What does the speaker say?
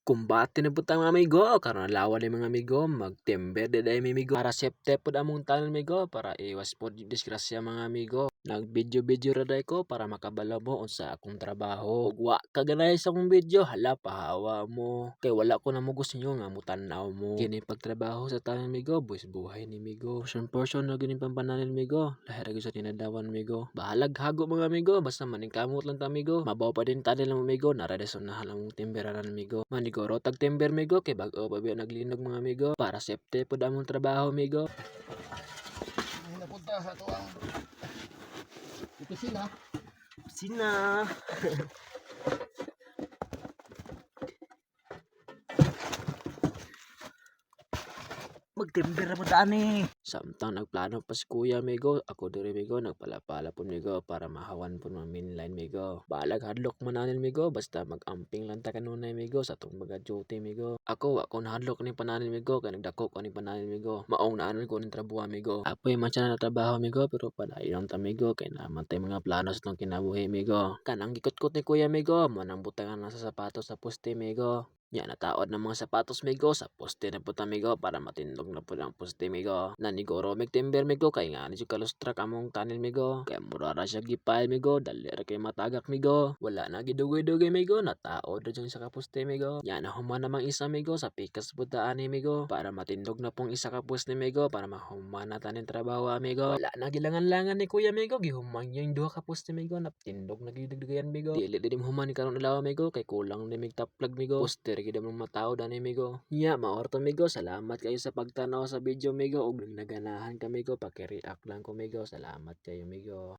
Kumbati na pud ta mga amigo, karon adlaw ni mga amigo, magtimber day mi amigo para safety pud among tanan amigo, para iwas pod disgrasya mga amigo. Nag-video ra day ko para makabalo mo unsa akong trabaho. Ug wa ka ganahay sa akong video, hala pahawa mo. Kay wala ko namugos ninyo nga motan-aw mo. Kini pagtrabaho sa tanan amigo, buhis buhay ni amigo. Portion na gini pampananin amigo, lahi ra gyud sa tinadawan amigo. Bahalag hago mga amigo, basta maningkamot lang ta amigo. Mabaw pa din tanin lang amigo, nara de sunahan lang timberanan amigo. Maniguro tag timber amigo, kay bag-o pa biya naglinog mga amigo. Para safety pud among trabaho amigo. Ay napunta sa to ang opisina. Sina. Magtimber na mo ani. Samtang nagplano pa si kuya amigo, ako diri amigo nagpalapala po amigo para mahawan po mga mainline amigo. Balag hadlok man anil amigo, basta mag-amping lang ta kanunay amigo sa atong mga duty amigo. Ako wa ko nahadlok ni pananil amigo kay nagdako ko ni pananil amigo. Maong naanon ko ning trabaho amigo. Apoy man siya na trabaho amigo pero padayon ta amigo kay naman tay mga plano sa atong kinabuhi amigo. Kanang gikot-kot ni kuya amigo, mo nang butangan lang sa sapatos sa poste amigo. Nya nataod ng mga sapatos migo sa poste na pud amigo para matindog na pud ang poste migo. Naniguro mig timber migo kay nga ni kalustrak among tanin migo. Kay mura ra siya gipile migo, dali ra kay matagak migo. Wala na gidugoy-dugoy migo, nataod ra dyan sa kaposte migo. Nya nahuman namang isa migo sa pikas pud ta ani migo para matindog na pong isa ka poste migo para mahuman na tanin trabaho amigo. Wala na gilangan-langan ni kuya migo, gihuman yung duha ka poste migo, naptindog na gidugdugayan migo. Dili din human ni karon adlaw migo kay kulang ni mig top plug migo. Poste gid among mataw dani migo. Nya maorto migo, salamat kayo sa pagtanaw sa video migo ug naganahan ka migo, paki-react lang ko migo. Salamat kayo migo.